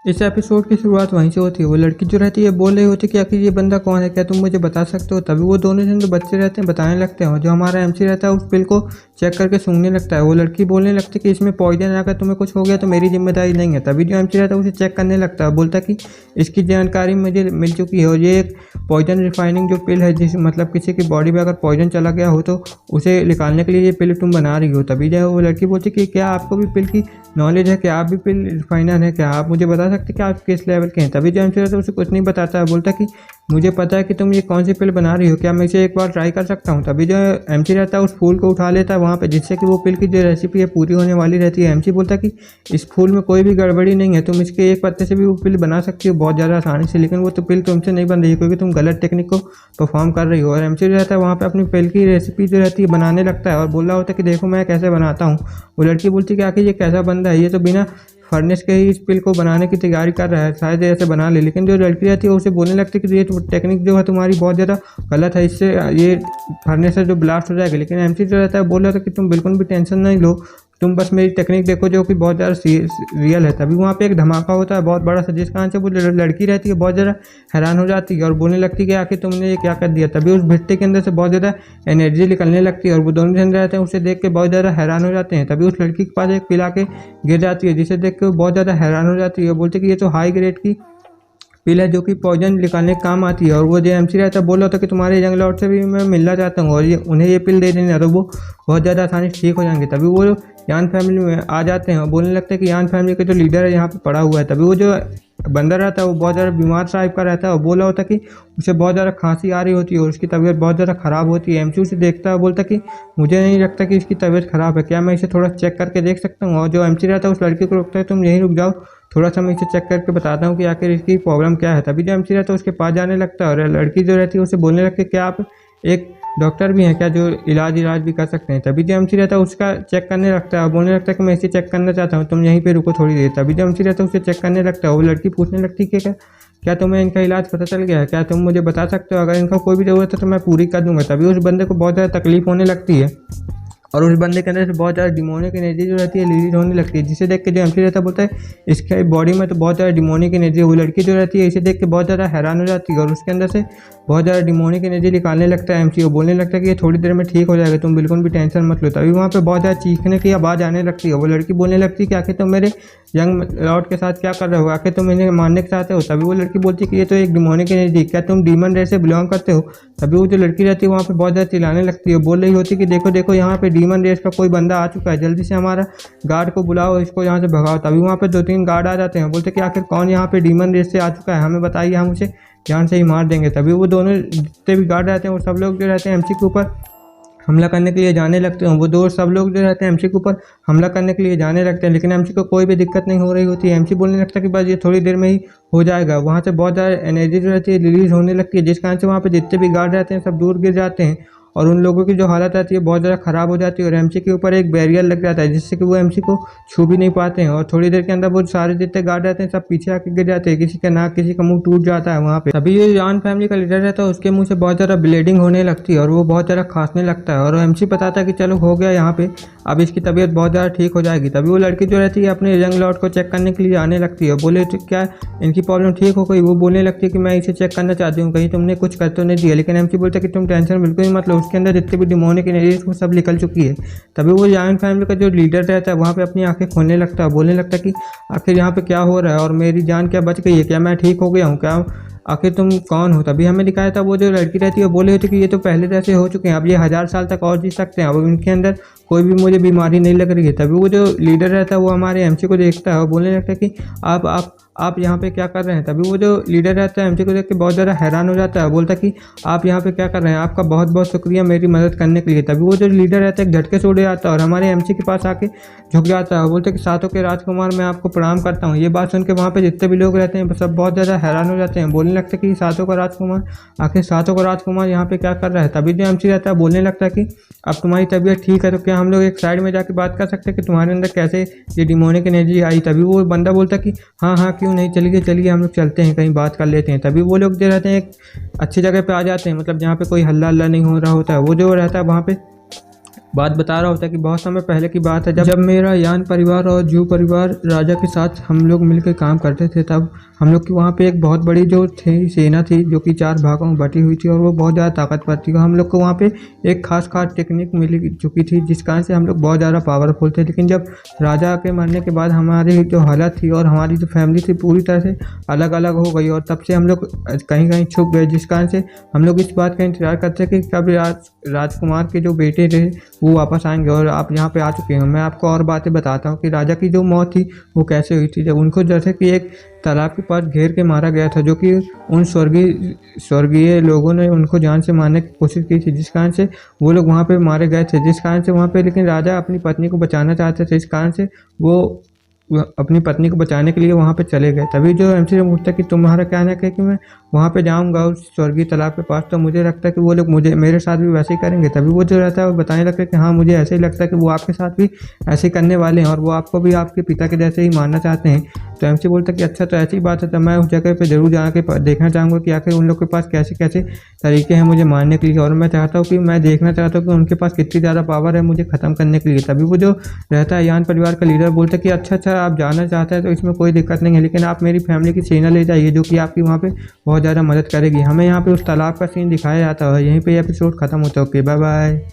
इस एपिसोड की शुरुआत वहीं से होती है। वो लड़की जो रहती है बोल रही होती है कि आखिर ये बंदा कौन है, क्या तुम मुझे बता सकते हो। तभी वो दोनों जन जो बच्चे रहते हैं बताने लगते हैं और जो हमारा एमसी रहता है उस पिल को चेक करके सूंघने लगता है। वो लड़की बोलने लगती है कि इसमें पॉइजन है, अगर तुम्हें कुछ हो गया तो मेरी जिम्मेदारी नहीं है। तभी जो एमसी रहता है उसे चेक करने लगता है, बोलता है कि इसकी जानकारी मुझे मिल चुकी है और ये एक पॉइजन रिफाइनिंग जो पिल है, जिस मतलब किसी की बॉडी में अगर पॉइजन चला गया हो तो उसे निकालने के लिए ये पिल तुम बना रही हो। तभी जो है वो लड़की बोलती है कि क्या आपको भी पिल की नॉलेज है, क्या आप भी पिल रिफाइनर है, क्या आप मुझे बता सकते हैं कि आप किस लेवल के हैं। तभी जो एमसी रहता है उसे कुछ नहीं बताता है, बोलता कि मुझे पता है कि तुम ये कौन सी पिल बना रही हो, क्या मैं इसे एक बार ट्राई कर सकता हूँ। तभी जो एमसी रहता है उस फूल को उठा लेता है वहाँ पे, जिससे कि वो पिल की जो रेसिपी है पूरी होने वाली रहती है। एमसी बोलता है कि इस फूल में कोई भी गड़बड़ी नहीं है, तुम इसके एक पत्ते से भी वो पिल बना सकती हो बहुत ज़्यादा आसानी से, लेकिन वो तो पिल तुमसे नहीं बन रही है क्योंकि तुम गलत टेक्निक को परफॉर्म कर रही हो। और एमसी रहता है वहाँ पे अपनी पिल की रेसिपी जो रहती है बनाने लगता है और बोल रहा होता है कि देखो मैं कैसे बनाता हूँ। वो लड़की बोलती है कि आखिर ये कैसा बंदा है, ये तो बिना फर्नेस के ही इस पिल को बनाने की तैयारी कर रहा है, शायद ऐसे बना ले। लेकिन जो लड़की रहती है उसे बोलने लगती है कि ये टेक्निक जो है तुम्हारी बहुत ज़्यादा गलत है, इससे ये फर्नेस से जो ब्लास्ट हो जाएगा। लेकिन एमसी जो रहता है बोल रहा था कि तुम बिल्कुल भी टेंशन नहीं लो, तुम बस मेरी टेक्निक देखो जो कि बहुत ज़्यादा रियल है। तभी वहाँ पे एक धमाका होता है बहुत बड़ा सा, जिस कारण से वो लड़की रहती है बहुत ज़्यादा हैरान हो जाती है और बोलने लगती है कि आखिर तुमने ये क्या कर दिया। तभी उस भिट्टे के अंदर से बहुत ज़्यादा एनर्जी निकलने लगती है और वो दोनों जन रहते हैं उसे देख के बहुत ज़्यादा हैरान हो जाते हैं। तभी उस लड़की के पास एक पिला के गिर जाती है, जिसे देख के वो बहुत ज़्यादा हैरान हो जाती है, बोलते कि ये तो हाई ग्रेड की पिल है जो कि पॉइजन निकालने के काम आती है। और वो जो एमसी रहता है बोल रहा था कि तुम्हारे यंग लॉर्ड से भी मैं मिलना चाहता हूँ और ये उन्हें ये पिल दे देना, तो वो बहुत ज़्यादा आसानी से ठीक हो जाएंगे। तभी वो यान फैमिली में आ जाते हैं और बोलने लगते हैं कि यान फैमिली का जो लीडर है यहाँ पे पड़ा हुआ है। तभी वो जो बंदा रहता है वो बहुत ज़्यादा बीमार टाइप का रहता है और बोल रहा होता है कि उसे बहुत ज़्यादा खांसी आ रही होती है और उसकी तबीयत बहुत ज़्यादा ख़राब होती है। एमसी उसे देखता है, बोलता कि मुझे नहीं लगता कि इसकी तबीयत ख़राब है, क्या मैं इसे थोड़ा चेक करके देख सकता हूँ। और जो एमसी रहता है उस लड़की को रोकता है, तुम यहीं रुक जाओ, थोड़ा सा मैं इसे चेक करके बताता हूँ कि आखिर इसकी प्रॉब्लम क्या है। तभी जो एमसी रहता है उसके पास जाने लगता है और लड़की जो रहती है उसे बोलने लगती है क्या आप एक डॉक्टर भी हैं क्या जो इलाज भी कर सकते हैं। तभी जो एमसी रहता है उसका चेक करने लगता है और बोलने लगता है कि मैं इसे चेक करना चाहता हूँ, तुम यहीं पे रुको थोड़ी देर। तभी जो एमसी रहता है उसे चेक करने लगता है। वो लड़की पूछने लगती है कि क्या तुम्हें इनका इलाज पता चल गया है, क्या तुम मुझे बता सकते हो, अगर इनका कोई भी ज़रूरत है तो मैं पूरी कर दूंगा। तभी उस बंदे को बहुत ज़्यादा तकलीफ होने लगती है और उस बंदे के अंदर से बहुत ज़्यादा डिमोनिक एनर्जी जो रहती है रिलीज होने लगती है, जिसे देख के जो एमसी रहता है बोलता है इसके बॉडी में तो बहुत ज़्यादा डिमोनिक एनर्जी है। वो लड़की जो रहती है इसे देख के बहुत ज़्यादा हैरान हो जाती है और उसके अंदर से बहुत ज़्यादा डिमोनिक एनर्जी निकालने लगता है एमसी को, बोलने लगता है कि ये थोड़ी देर में ठीक हो जाएगा, तुम बिल्कुल भी टेंशन मत लो। तभी वहाँ पे बहुत ज़्यादा चीखने की आवाज़ आने लगती है। वो लड़की बोलने लगती है कि आखिर तुम मेरे यंग लॉर्ड के साथ क्या कर रहे हो, आखिर तुम इन्हें मारने के चाहते हो। तभी वो लड़की बोलती है कि ये तो एक डिमोनिक एनर्जी, क्या तुम डीमन रेस से बिलोंग करते हो। तभी वो जो लड़की रहती है वहाँ पे बहुत ज़्यादा चिल्लाने लगती है, बोल रही होती है कि देखो देखो यहाँ पे डीमन रेस का कोई बंदा आ चुका है, जल्दी से हमारा गार्ड को बुलाओ, इसको यहाँ से भगाओ। तभी वहाँ पे 2-3 गार्ड आ जाते हैं, बोलते कि आखिर कौन यहाँ पे डीमन रेस से आ चुका है, हमें बताइए, हम उसे जान से ही मार देंगे। तभी वो दोनों जितने भी गार्ड रहते हैं वो सब लोग जो रहते हैं एमसी के ऊपर हमला करने के लिए जाने लगते हैं। वो दो सब लोग जो रहते हैं एमसी के ऊपर हमला करने के लिए जाने लगते हैं, लेकिन एमसी को कोई भी दिक्कत नहीं हो रही होती है। एमसी बोलने लगता है कि बस ये थोड़ी देर में ही हो जाएगा। वहाँ से बहुत ज़्यादा एनर्जी जो रहती है रिलीज होने लगती है, जिस कारण से वहाँ पे जितने भी गार्ड रहते हैं सब दूर गिर जाते हैं और उन लोगों की जो हालत रहती है बहुत ज़्यादा ख़राब हो जाती है और एमसी के ऊपर एक बैरियर लग जाता है, जिससे कि वो एमसी को छू भी नहीं पाते हैं और थोड़ी देर के अंदर वो सारे जितने गार्ड रहते हैं सब पीछे आके गिर जाते हैं, किसी का नाक किसी का मुंह टूट जाता है वहाँ पे। तभी ये यान फैमिली का लीडर रहता है उसके मुंह से बहुत ज़्यादा ब्लीडिंग होने लगती है और वो बहुत ज़्यादा खांसने लगता है और एमसी बताता है कि चलो हो गया यहाँ पे, अब इसकी तबीयत बहुत ज़्यादा ठीक हो जाएगी। तभी वो लड़की जो रहती है अपने यंग लॉर्ड को चेक करने के लिए आने लगती है, बोले तो क्या इनकी प्रॉब्लम ठीक हो गई। वो बोलने लगती है कि मैं इसे चेक करना चाहती हूँ, कहीं तुमने कुछ कर तो नहीं दिया। लेकिन एमसी बोलता है कि तुम टेंशन बिल्कुल ही मत लो, उसके अंदर जितने भी डिमोनिक एनर्जी वो सब निकल चुकी है। तभी वो यान फैमिली का जो लीडर रहता है वहाँ पे अपनी आंखें खोलने लगता है, बोलने लगता है कि आखिर यहाँ पे क्या हो रहा है और मेरी जान क्या बच गई है, क्या मैं ठीक हो गया हूँ, क्या आखिर तुम कौन हो। तभी हमें दिखाया था वो जो लड़की रहती है वो बोले होती कि ये तो पहले जैसे हो चुके हैं, अब ये 1000 साल तक और जी सकते हैं, अब इनके अंदर कोई भी मुझे बीमारी नहीं लग रही है। तभी वो जो लीडर रहता है वो हमारे एमसी को देखता है और बोलने लगता है कि आप यहाँ पे क्या कर रहे हैं। तभी वो जो लीडर रहता है एमसी को देख के बहुत ज़्यादा हैरान हो जाता है, बोलता कि आप यहाँ पे क्या कर रहे हैं, आपका बहुत बहुत शुक्रिया मेरी मदद करने के लिए। तभी वो जो लीडर रहता है एक झटके से उड़ जाता है और हमारे एमसी के पास आके झुक जाता है, बोलते कि सातों के राजकुमार मैं आपको प्रणाम करता हूँ। ये बात सुन के वहाँ पे जितने भी लोग रहते हैं सब बहुत ज़्यादा हैरान हो जाते हैं, बोलने लगते हैं कि सातों का राजकुमार, आखिर सातों का राजकुमार यहाँ पे क्या कर रहा है। तभी जो एमसी रहता है बोलने लगता है कि अब तुम्हारी तबीयत ठीक है तो क्या हम लोग एक साइड में जाके बात कर सकते हैं कि तुम्हारे अंदर कैसे ये डिमोनिक एनर्जी आई। तभी वो बंदा बोलता कि हाँ हाँ क्यों नहीं, चलिए चलिए हम लोग चलते हैं कहीं बात कर लेते हैं। तभी वो लोग जो रहते हैं एक अच्छी जगह पे आ जाते हैं, मतलब जहाँ पे कोई हल्ला हल्ला नहीं हो रहा होता है। वो जो रहता है वहाँ पे बात बता रहा होता है कि बहुत समय पहले की बात है जब मेरा यान परिवार और जू परिवार राजा के साथ हम लोग मिलकर काम करते थे। तब हम लोग की वहाँ पे एक बहुत बड़ी जो थी सेना थी जो कि 4 भागों में बटी हुई थी और वो बहुत ज़्यादा ताकतवर थी। हम लोग को वहाँ पे एक खास टेक्निक मिल चुकी थी जिस कारण से हम लोग बहुत ज़्यादा पावरफुल थे। लेकिन जब राजा के मरने के बाद हमारी जो हालत थी और हमारी जो फैमिली थी पूरी तरह से अलग अलग हो गई और तब से हम लोग कहीं कहीं छुप गए, जिस कारण से हम लोग इस बात का इंतजार करते कि कब राजकुमार के जो बेटे थे वो वापस आएंगे। और आप यहाँ पे आ चुके हैं। मैं आपको और बातें बताता हूँ कि राजा की जो मौत थी वो कैसे हुई थी। जब उनको जैसे कि एक तालाब के पास घेर के मारा गया था, जो कि उन स्वर्गीय लोगों ने उनको जान से मारने की कोशिश की थी, जिस कारण से वो लोग वहाँ पे मारे गए थे। जिस कारण से वहाँ पे लेकिन राजा अपनी पत्नी को बचाना चाहते थे, इस कारण से वो अपनी पत्नी को बचाने के लिए वहाँ पे चले गए। तभी जो एमसी से पूछता कि तुम्हारा क्या कहना है कि मैं वहाँ पे जाऊँगा उस स्वर्गीय तालाब के पास, तो मुझे लगता है कि वो लोग मेरे साथ भी वैसे ही करेंगे। तभी वो जो रहता है वो बताने लगता है कि हाँ, मुझे ऐसे ही लगता है कि वो आपके साथ भी ऐसे ही करने वाले हैं और वो आपको भी आपके पिता के जैसे ही मानना चाहते हैं। तो एमसी बोलता कि अच्छा, तो ऐसी बात है तो मैं उस जगह पे ज़रूर जा के देखना चाहूँगा कि आखिर उन लोग के पास कैसे कैसे तरीके हैं मुझे मारने के लिए, और मैं देखना चाहता हूँ कि उनके पास कितनी ज़्यादा पावर है मुझे ख़त्म करने के लिए। तभी वो जो रहता है यान परिवार का लीडर बोलता है कि अच्छा, आप जाना चाहते हैं तो इसमें कोई दिक्कत नहीं है, लेकिन आप मेरी फैमिली की सेना ले जाइए जो कि आपकी वहाँ पे बहुत ज़्यादा मदद करेगी। हमें यहाँ पे उस तालाब का सीन दिखाया जाता है। यहीं पे एपिसोड खत्म होता है। Okay, bye bye.